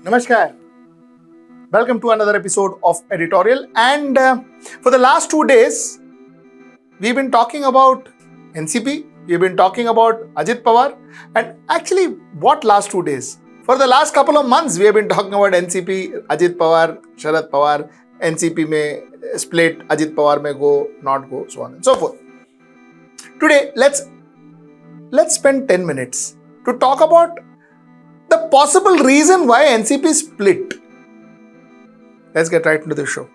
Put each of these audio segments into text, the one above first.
Namaskar. Welcome to another episode of Editorial. And for the last 2 days, we've been talking about NCP, we've been talking about Ajit Pawar. And actually, what last 2 days? For the last couple of months, we have been talking about NCP, Ajit Pawar, Sharad Pawar, NCP may split, Ajit Pawar may go, not go, so on and so forth. Today, let's spend 10 minutes to talk about the possible reason why NCP split. Let's get right into the show.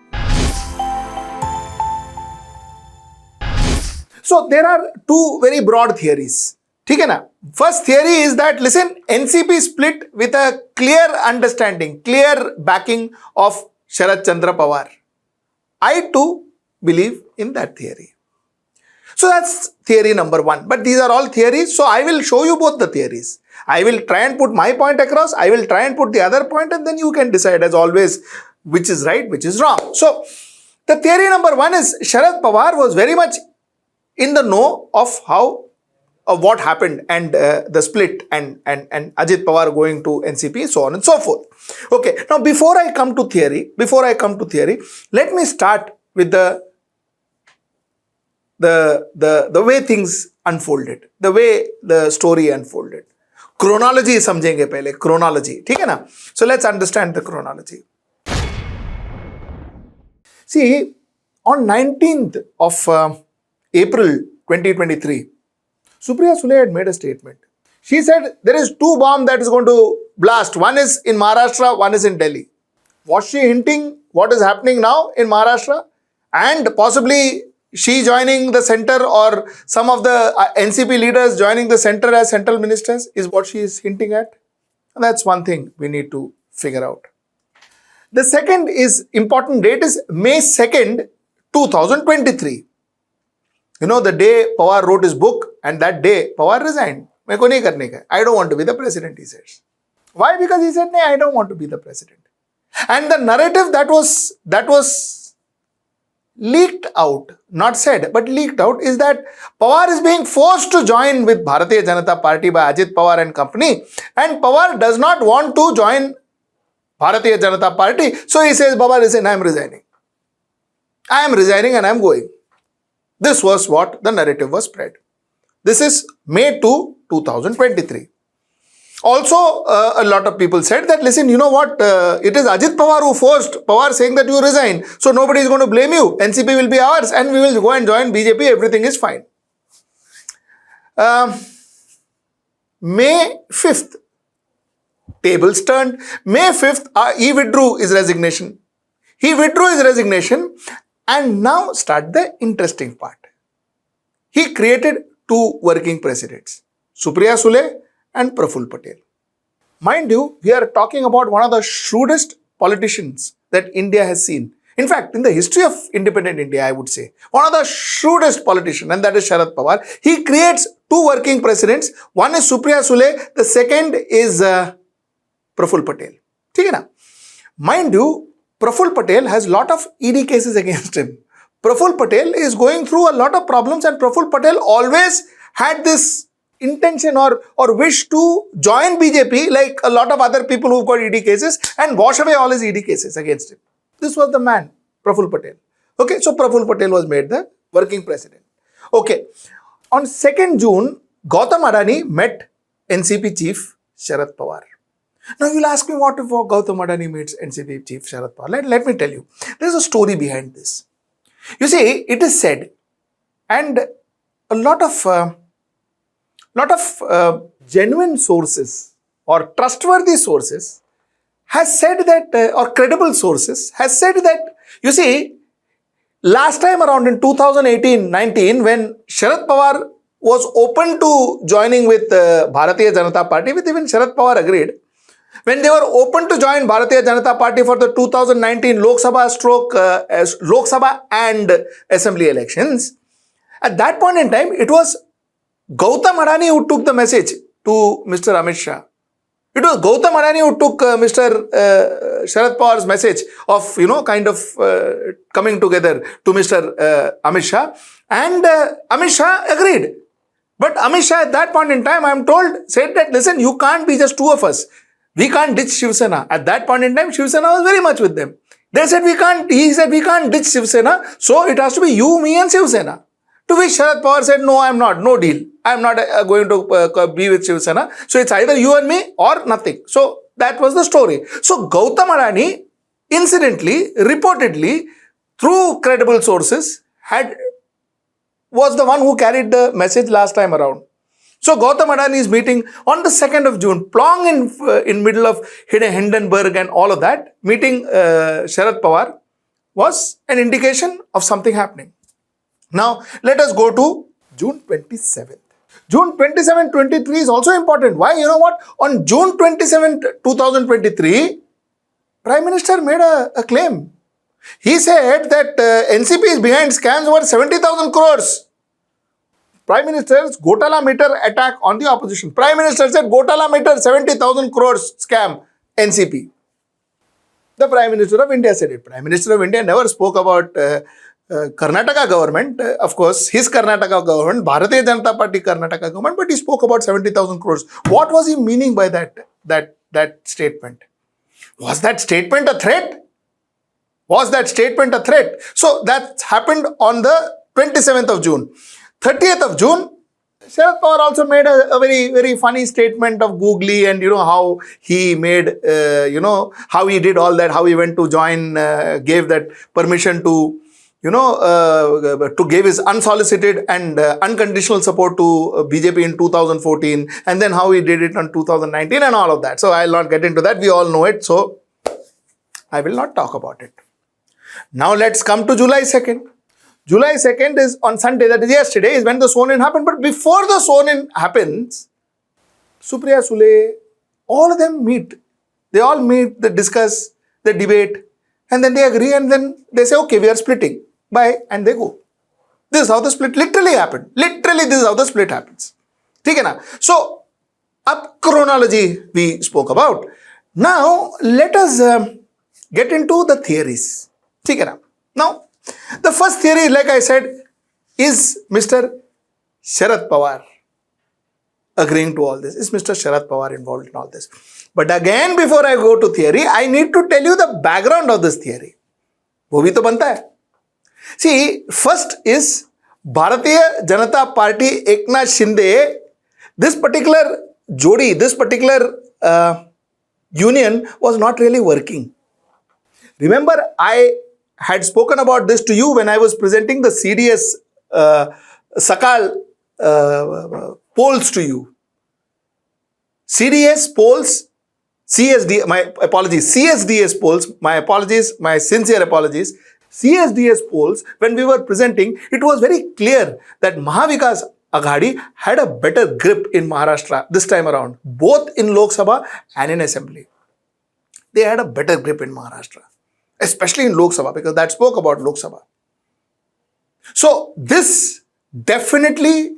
So there are two very broad theories. ठीक है ना? First theory is that, listen, NCP split with a clear understanding, clear backing of Sharad Chandra Pawar. I too believe in that theory. So that's theory number one. But these are all theories, so I will show you both the theories. I will try and put my point across, I will try and put the other point, and then you can decide as always which is right, which is wrong. So the theory number one is Sharad Pawar was very much in the know of what happened and the split and Ajit Pawar going to NCP, so on and so forth. Okay, now before I come to theory, let me start with the way things unfolded, the way the story unfolded. Chronology समझेंगे पहले, chronology, ठीक है ना? So let's understand the chronology. See, on 19th of April 2023, Supriya Sule had made a statement. She said there is two bombs that is going to blast. One is in Maharashtra, one is in Delhi. Was she hinting what is happening now in Maharashtra? And possibly she joining the center or some of the NCP leaders joining the center as central ministers is what she is hinting at. And that's one thing we need to figure out. The second is important date is May 2nd, 2023. You know, the day Pawar wrote his book, and that day Pawar resigned. I don't want to be the president, he says. Why? Because he said, I don't want to be the president. And the narrative that was leaked out, not said, but leaked out, is that Pawar is being forced to join with Bharatiya Janata Party by Ajit Pawar and company, and Pawar does not want to join Bharatiya Janata Party. So he says, Baba, listen, I am resigning. I am resigning and I am going. This was what the narrative was spread. This is May 2, 2023. Also, a lot of people said that, listen, you know what, it is Ajit Pawar who forced Pawar saying that you resign. So nobody is going to blame you. NCP will be ours and we will go and join BJP. Everything is fine. May 5th, tables turned. May 5th, he withdrew his resignation. And now start the interesting part. He created two working presidents, Supriya Sule and Praful Patel. Mind you, we are talking about one of the shrewdest politicians that India has seen. In fact, in the history of independent India, I would say, one of the shrewdest politicians, and that is Sharad Pawar. He creates two working presidents. One is Supriya Sule, the second is Praful Patel. ठीक है ना? Mind you, Praful Patel has a lot of ED cases against him. Praful Patel is going through a lot of problems, and Praful Patel always had this intention or wish to join BJP like a lot of other people who've got ED cases and wash away all his ED cases against him. This was the man, Praful Patel. Okay, so Praful Patel was made the working president. Okay, on 2nd June, Gautam Adani met NCP chief Sharad Pawar. Now you'll ask me, what if Gautam Adani meets NCP chief Sharad Pawar? Let me tell you, there's a story behind this. You see, it is said, and a lot of genuine sources or trustworthy sources has said that, or credible sources has said that, you see, last time around in 2018-19, when Sharad Pawar was open to joining with Bharatiya Janata Party, with even Sharad Pawar agreed, when they were open to join Bharatiya Janata Party for the 2019 Lok Sabha and Assembly elections, at that point in time, it was Gautam Adani who took the message to Mr. Amit Shah. It was Gautam Adani who took Mr. Sharad Pawar's message of, coming together to Mr. Amit Shah, and Amit Shah agreed. But Amit Shah at that point in time, I am told, said that, listen, you can't be just two of us. We can't ditch Shiv Sena. At that point in time, Shiv Sena was very much with them. They said he said we can't ditch Shiv Sena, so it has to be you, me and Shiv Sena. To which Sharad Pawar said, no, I'm not, no deal. I'm not going to be with Shiv Sena. So it's either you and me or nothing. So that was the story. So Gautam Adani, incidentally, reportedly, through credible sources, was the one who carried the message last time around. So Gautam Adani's meeting on the 2nd of June, plong in middle of Hindenburg and all of that, meeting Sharad Pawar was an indication of something happening. Now, let us go to June 27th. June 27, 23 is also important. Why? You know what? On June 27, 2023, Prime Minister made a claim. He said that NCP is behind scams worth 70,000 crores. Prime Minister's Gotala meter attack on the opposition. Prime Minister said Gotala meter 70,000 crores scam NCP. The Prime Minister of India said it. Prime Minister of India never spoke about Karnataka government. Of course, his Karnataka government, Bharatiya Janata Party Karnataka government, but he spoke about 70,000 crores. What was he meaning by that statement? Was that statement a threat? Was that statement a threat? So that happened on the 27th of June. 30th of June, Sharad Pawar also made a very, very funny statement of googly and, how he made, how he did all that, how he went to join, gave that permission to, to give his unsolicited and unconditional support to BJP in 2014, and then how he did it in 2019 and all of that. So I'll not get into that. We all know it. So I will not talk about it. Now let's come to July 2nd. July 2nd is on Sunday, that is yesterday, is when the sworn-in happened. But before the sworn-in happens, Supriya Sule, all of them meet. They all meet, they discuss, they debate, and then they agree, and then they say, okay, we are splitting. Bye, and they go. This is how the split literally happened. Literally, this is how the split happens. Okay, na? So, up chronology we spoke about. Now, let us get into the theories. Okay, na? Now, the first theory, like I said, is Mr. Sharad Pawar agreeing to all this. Is Mr. Sharad Pawar involved in all this? But again, before I go to theory, I need to tell you the background of this theory. वो भी तो बनता है. See, first is Bharatiya Janata Party Eknath Shinde. This particular jodi, this particular union was not really working. Remember, I had spoken about this to you when I was presenting the CDS Sakal polls to you. CDS polls, CSD, my apologies, CSDS polls, my apologies, my sincere apologies. CSDS polls, when we were presenting, it was very clear that Mahavikas Aghadi had a better grip in Maharashtra this time around, both in Lok Sabha and in Assembly. They had a better grip in Maharashtra, especially in Lok Sabha, because that spoke about Lok Sabha. So this definitely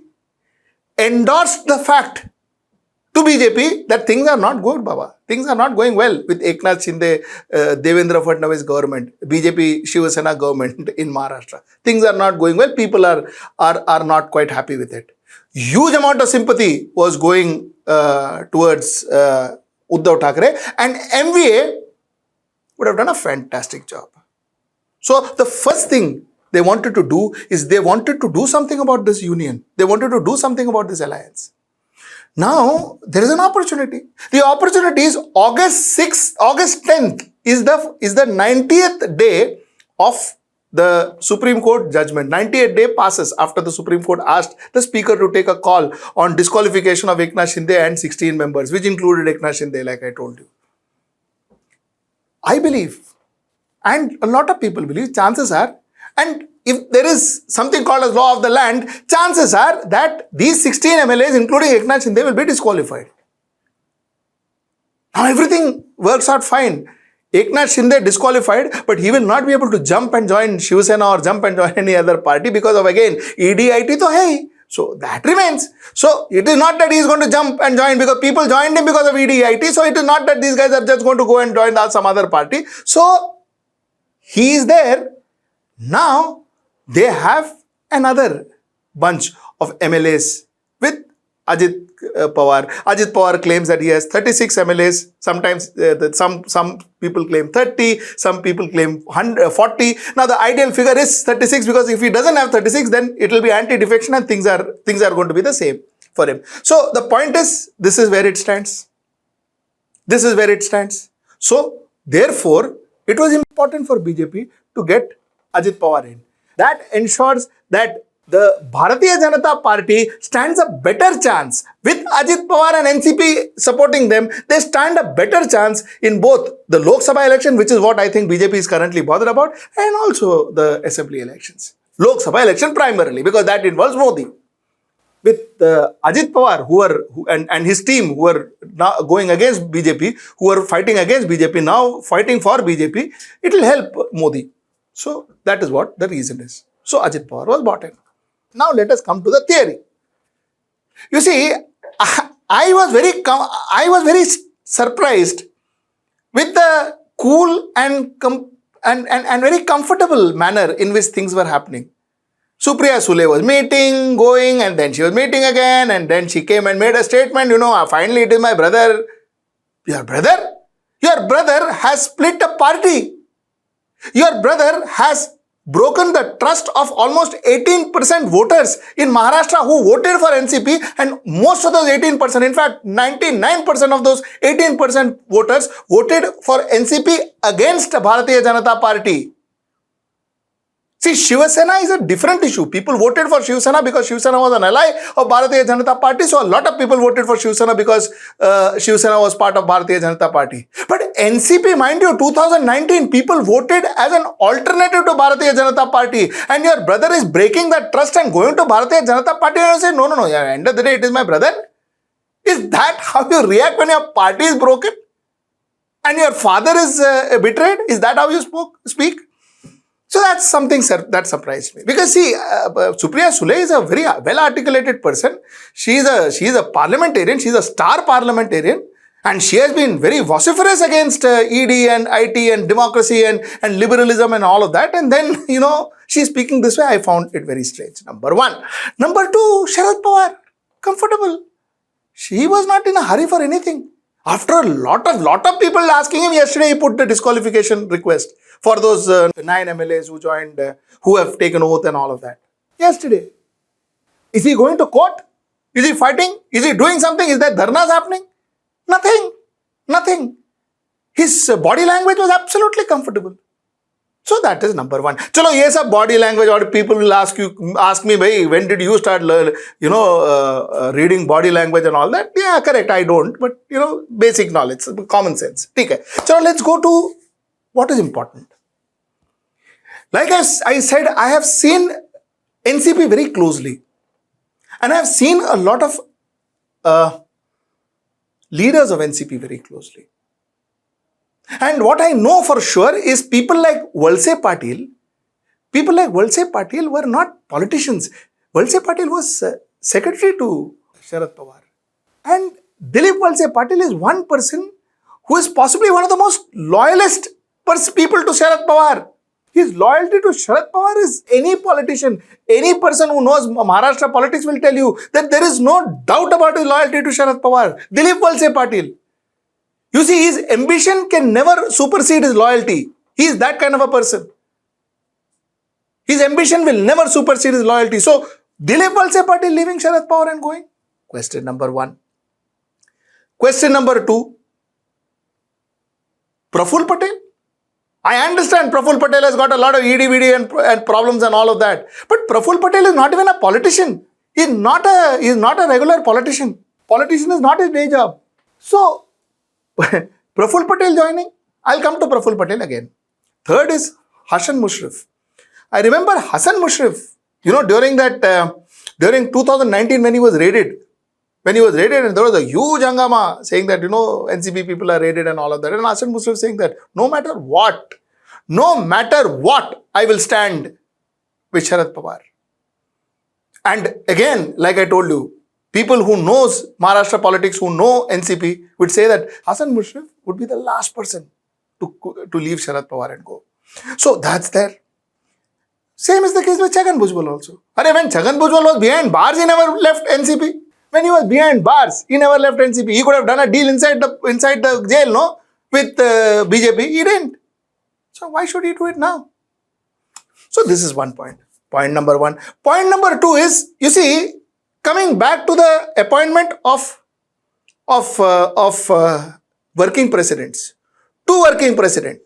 endorsed the fact to BJP that things are not good, Baba. Things are not going well with Eknath Shinde, Devendra Fadnavis government, BJP Shiv Sena government in Maharashtra. Things are not going well. People are not quite happy with it. Huge amount of sympathy was going towards Uddhav Thackeray, and MVA would have done a fantastic job. So the first thing they wanted to do is they wanted to do something about this union. They wanted to do something about this alliance. Now, there is an opportunity. The opportunity is August 10th is the 90th day of the Supreme Court judgment. 90th day passes after the Supreme Court asked the Speaker to take a call on disqualification of Eknath Shinde and 16 members, which included Eknath Shinde, like I told you. I believe, and a lot of people believe, chances are, and if there is something called as law of the land, chances are that these 16 MLAs, including Eknath Shinde, will be disqualified. Now everything works out fine. Eknath Shinde disqualified, but he will not be able to jump and join Shiv Sena or jump and join any other party because of, again, EDIT to hai. So that remains. So it is not that he is going to jump and join because people joined him because of EDIT. So it is not that these guys are just going to go and join some other party. So he is there. Now they have another bunch of MLAs with Ajit Pawar. Ajit Pawar claims that he has 36 MLAs. Sometimes some people claim 30, some people claim 40. Now the ideal figure is 36 because if he doesn't have 36, then it will be anti-defection and things are going to be the same for him. So the point is, this is where it stands. This is where it stands. So therefore, it was important for BJP to get Ajit Pawar in. That ensures that the Bharatiya Janata Party stands a better chance. With Ajit Pawar and NCP supporting them, they stand a better chance in both the Lok Sabha election, which is what I think BJP is currently bothered about, and also the assembly elections. Lok Sabha election primarily, because that involves Modi. With Ajit Pawar, and his team, who are now going against BJP, who are fighting against BJP, now fighting for BJP, it will help Modi. So that is what the reason is. So Ajit Pawar was brought in. Now let us come to the theory. You see, I was very surprised with the cool and very comfortable manner in which things were happening. Supriya Sule was meeting, going, and then she was meeting again, and then she came and made a statement, finally it is my brother. Your brother? Your brother has split a party. Your brother has broken the trust of almost 18% voters in Maharashtra who voted for NCP, and most of those 18%, in fact 99% of those 18% voters voted for NCP against Bharatiya Janata Party. See, Shiva Sena is a different issue. People voted for Shiva Sena because Shiva Sena was an ally of Bharatiya Janata Party. So a lot of people voted for Shiva Sena because Shiva Sena was part of Bharatiya Janata Party. But NCP, mind you, 2019, people voted as an alternative to Bharatiya Janata Party. And your brother is breaking that trust and going to Bharatiya Janata Party and you say, no, at the end of the day, it is my brother. Is that how you react when your party is broken? And your father is betrayed? Is that how you speak? So that's something that surprised me. Because see, Supriya Sule is a very well-articulated person. She is a parliamentarian. She's a star parliamentarian. And she has been very vociferous against ED and IT and democracy and liberalism and all of that. And then, she's speaking this way. I found it very strange. Number one. Number two, Sharad Pawar. Comfortable. She was not in a hurry for anything. After a lot of people asking him, yesterday he put the disqualification request for those 9 MLAs who joined, who have taken oath and all of that. Yesterday. Is he going to court? Is he fighting? Is he doing something? Is there dharnas happening? Nothing. His body language was absolutely comfortable. So that is number one. Chalo, yes, a body language, or people will ask me, bhai, when did you start, reading body language and all that? Yeah, correct, I don't. But, basic knowledge, common sense. Okay. So let's go to what is important. Like I said, I have seen NCP very closely. And I have seen a lot of leaders of NCP very closely. And what I know for sure is people like Valse Patel were not politicians. Valse Patel was secretary to Sharad Pawar. And Dilip Valse Patel is one person who is possibly one of the most loyalist people to Sharad Pawar. His loyalty to Sharad Pawar is any politician, any person who knows Maharashtra politics will tell you that there is no doubt about his loyalty to Sharad Pawar. Dilip Valse Patel. You see, his ambition can never supersede his loyalty. He is that kind of a person. His ambition will never supersede his loyalty. So, Dilip Valse Patel leaving Sharad Pawar and going? Question number one. Question number two. Praful Patel? I understand Praful Patel has got a lot of ED-VD and problems and all of that. But Praful Patel is not even a politician. He is not a regular politician. Politician is not his day job. So, Praful Patel joining? I'll come to Praful Patel again. Third is Hasan Mushrif. I remember Hasan Mushrif, during 2019 when he was raided and there was a huge hangama saying that, NCP people are raided and all of that. And Hasan Mushrif saying that no matter what, I will stand with Sharad Pawar. And again, like I told you, people who knows Maharashtra politics, who know NCP, would say that Hasan Mushrif would be the last person to leave Sharad Pawar and go. So that's there. Same is the case with Chhagan Bhujbal also. When Chhagan Bhujbal was behind bars, he never left NCP. When he was behind bars, he never left NCP. He could have done a deal inside the jail, no? With BJP. He didn't. So why should he do it now? So this is one point. Point number one. Point number two is, you see, coming back to the appointment of working presidents. Two working presidents.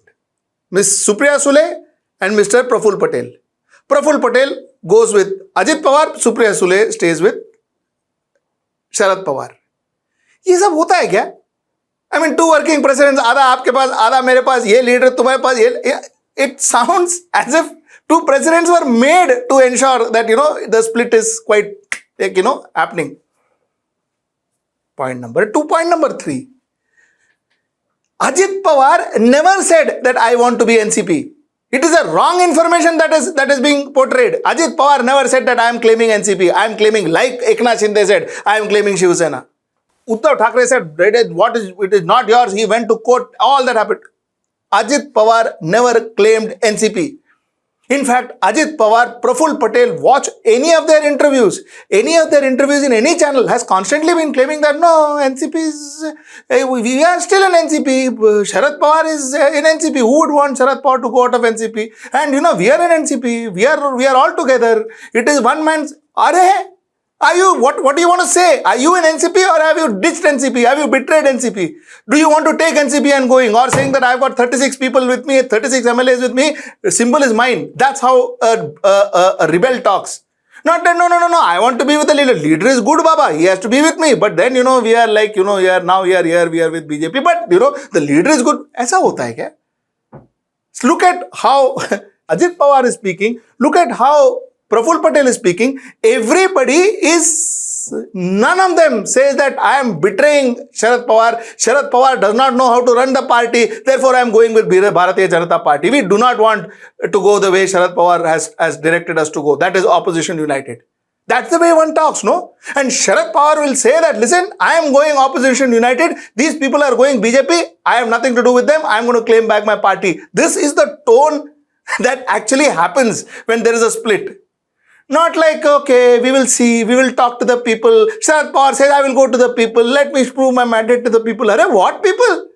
Ms. Supriya Sule and Mr. Praful Patel. Praful Patel goes with Ajit Pawar, Supriya Sule stays with Sharad Pawar. ये सब होता है क्या? I mean, two working presidents, आधा आपके पास, आधा मेरे पास, ये लीडर तुम्हारे पास, ये, it sounds as if two presidents were made to ensure that, the split is quite, happening. Point number two. Point number three. Ajit Pawar never said that I want to be NCP. It is a wrong information that is being portrayed. Ajit Pawar never said that I am claiming NCP. I am claiming, like Eknath Shinde said, I am claiming Shiv Sena. Uddhav Thackeray said, it is not yours. He went to court. All that happened. Ajit Pawar never claimed NCP. In fact, Ajit Pawar, Praful Patel, watch any of their interviews. Any of their interviews in any channel has constantly been claiming that no, NCP is, we are still in NCP. Sharad Pawar is in NCP. Who would want Sharad Pawar to go out of NCP? And we are in NCP. We are all together. It is one man's. Are you, what do you want to say? Are you in NCP or have you ditched NCP? Have you betrayed NCP? Do you want to take NCP and going, or saying that I've got 36 people with me, 36 MLAs with me, the symbol is mine? That's how a rebel talks. Not that, no, I want to be with the leader. Leader is good, Baba. He has to be with me. But then, we are like, we are here, we are with BJP. But, the leader is good. Aisa hota hai kya? Look at how Ajit Pawar is speaking. Look at how Praful Patel is speaking. None of them says that I am betraying Sharad Pawar. Sharad Pawar does not know how to run the party. Therefore, I am going with Bharatiya Janata Party. We do not want to go the way Sharad Pawar has directed us to go. That is opposition united. That's the way one talks, no? And Sharad Pawar will say that, listen, I am going opposition united. These people are going BJP. I have nothing to do with them. I am going to claim back my party. This is the tone that actually happens when there is a split. Not like, okay, we will see, we will talk to the people. Sharad Pawar says, I will go to the people. Let me prove my mandate to the people. What people?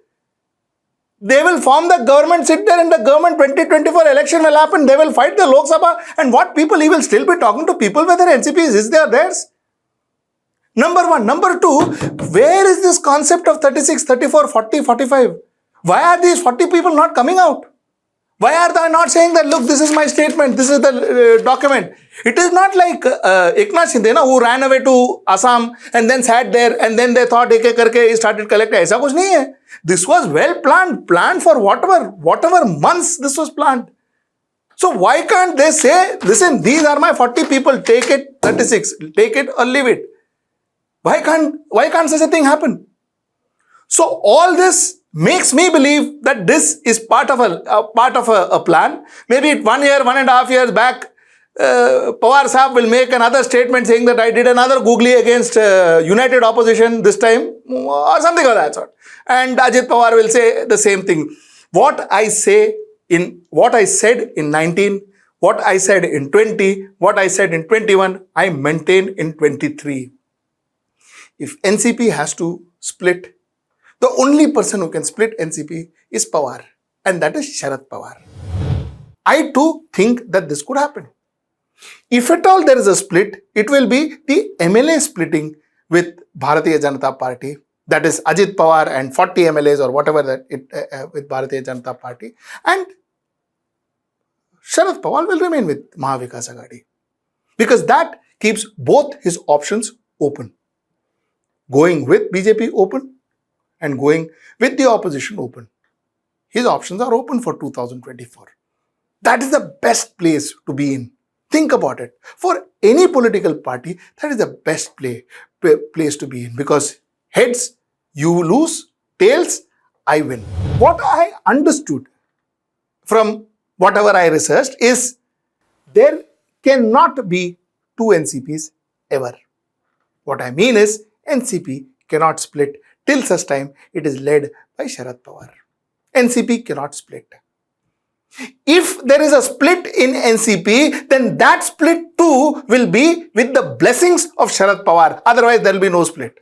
They will form the government, sit there in the government, 2024 election will happen. They will fight the Lok Sabha. And what people? He will still be talking to people whether NCP is there or theirs. Number one. Number two, where is this concept of 36, 34, 40, 45? Why are these 40 people not coming out? Why are they not saying that, look, this is my statement, this is the document? It is not like Eknath Shinde, who ran away to Assam and then sat there and then they thought, ek karke, he started collecting. Aisa kuch nahi hai. This was well planned for whatever months this was planned. So why can't they say, listen, these are my 40 people, take it, 36, take it or leave it? Why can't such a thing happen? So all this makes me believe that this is part of a plan. Maybe 1 year, 1.5 years back, Pawar Sahab will make another statement saying that I did another googly against united opposition this time, or something of that sort. And Ajit Pawar will say the same thing. What I said in 19, what I said in 20, what I said in 21, I maintain in 23. If NCP has to split, the only person who can split NCP is Pawar, and that is Sharad Pawar. I too think that this could happen. If at all there is a split, it will be the MLA splitting with Bharatiya Janata Party, that is Ajit Pawar and 40 MLAs or whatever with Bharatiya Janata Party, and Sharad Pawar will remain with Mahavikas Aghadi, because that keeps both his options open. Going with BJP open and going with the opposition open. His options are open for 2024. That is the best place to be in. Think about it. For any political party, that is the best place to be in, because heads, you lose, tails, I win. What I understood from whatever I researched is there cannot be two NCPs ever. What I mean is NCP cannot split till such time it is led by Sharad Pawar. NCP cannot split. If there is a split in NCP, then that split too will be with the blessings of Sharad Pawar. Otherwise, there will be no split.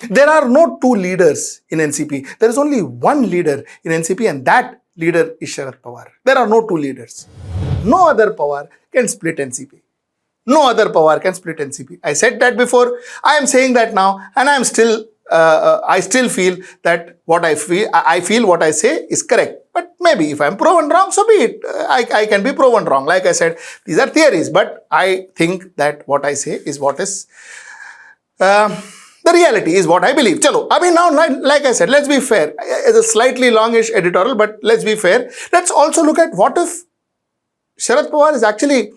There are no two leaders in NCP. There is only one leader in NCP, and that leader is Sharad Pawar. There are no two leaders. No other power can split NCP. No other power can split NCP. I said that before. I am saying that now, and I still feel that I feel what I say is correct. But maybe if I am proven wrong, so be it. I can be proven wrong. Like I said, these are theories, but I think that what I say is what is the reality is what I believe. Chalo, I mean now, like I said, let's be fair. It's a slightly longish editorial, but let's be fair. Let's also look at what if Sharad Pawar is actually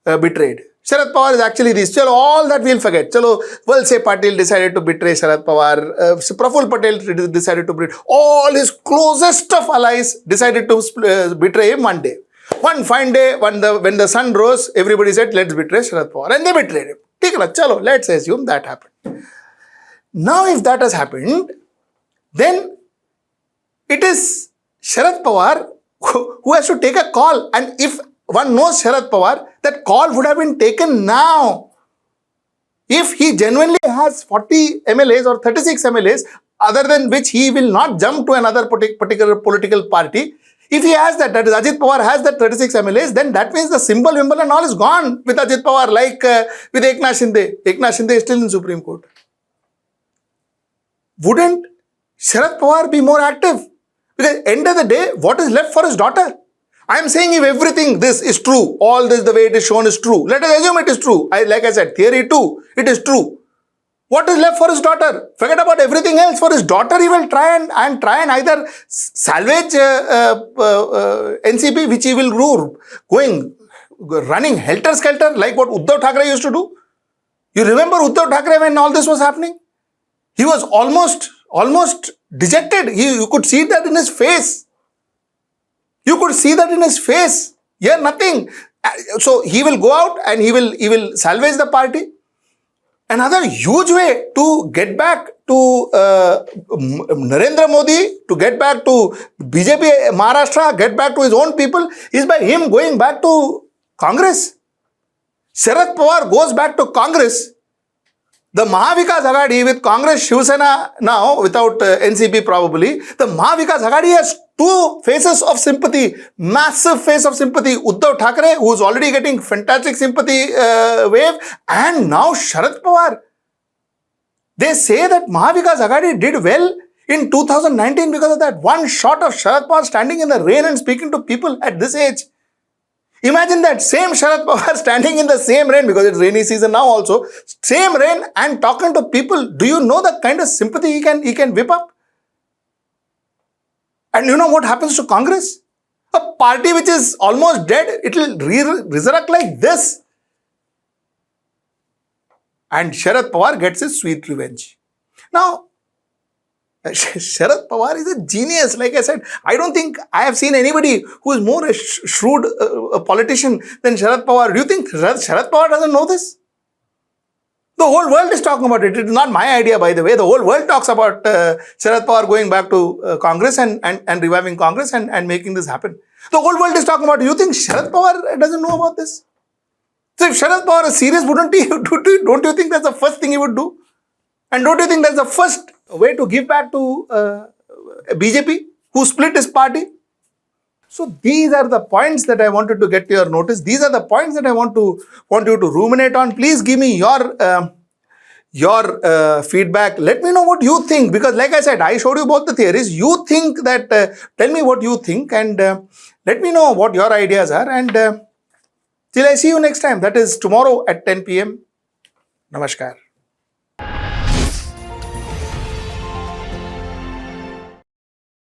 betrayed. Sharad Pawar is actually this. Chalo, all that we'll forget. Chalo, we'll say Patel decided to betray Sharad Pawar. Praful Patel decided to betray. All his closest of allies decided to betray him one day. One fine day, when the sun rose, everybody said, let's betray Sharad Pawar. And they betrayed him. Chalo, let's assume that happened. Now, if that has happened, then it is Sharad Pawar who has to take a call. And if one knows Sharad Pawar, that call would have been taken now. If he genuinely has 40 MLAs or 36 MLAs, other than which he will not jump to another particular political party, if he has that is Ajit Pawar has that 36 MLAs, then that means the symbol, wimble and all is gone with Ajit Pawar, like with Eknath Shinde. Eknath Shinde is still in Supreme Court. Wouldn't Sharad Pawar be more active? Because end of the day, what is left for his daughter? I am saying if everything this is true, all this the way it is shown is true. Let us assume it is true. Like I said, theory 2, it is true. What is left for his daughter? Forget about everything else. For his daughter, he will try and either salvage NCP, which he will do, running helter-skelter, like what Uddhav Thackeray used to do. You remember Uddhav Thackeray when all this was happening? He was almost dejected. You could see that in his face. You could see that in his face. Yeah, nothing. So he will go out and he will salvage the party. Another huge way to get back to Narendra Modi, to get back to BJP Maharashtra, get back to his own people, is by him going back to Congress. Sharad Pawar goes back to Congress. The Mahavikas Aghadi with Congress, Shiv Sena now, without NCP probably, the Mahavikas Aghadi has two faces of sympathy, massive face of sympathy. Uddhav Thackeray, who is already getting fantastic sympathy wave, and now Sharad Pawar. They say that Mahavikas Aghadi did well in 2019 because of that one shot of Sharad Pawar standing in the rain and speaking to people at this age. Imagine that same Sharad Pawar standing in the same rain, because it's rainy season now also, same rain and talking to people. Do you know the kind of sympathy he can whip up? And you know what happens to Congress? A party which is almost dead, it will resurrect like this. And Sharad Pawar gets his sweet revenge. Now, Sharad Pawar is a genius. Like I said, I don't think I have seen anybody who is more a shrewd politician than Sharad Pawar. Do you think Sharad Pawar doesn't know this? The whole world is talking about it. It is not my idea, by the way. The whole world talks about Sharad Pawar going back to Congress and reviving Congress and making this happen. The whole world is talking about it. You think Sharad Pawar doesn't know about this? So if Sharad Pawar is serious, don't you think that's the first thing he would do? And don't you think that's the first way to give back to BJP, who split his party? So these are the points that I wanted to get to your notice. These are the points that I want you to ruminate on. Please give me your feedback. Let me know what you think, because like I said, I showed you both the theories. You think that, tell me what you think, and let me know what your ideas are. And till I see you next time, that is tomorrow at 10 PM. Namaskar.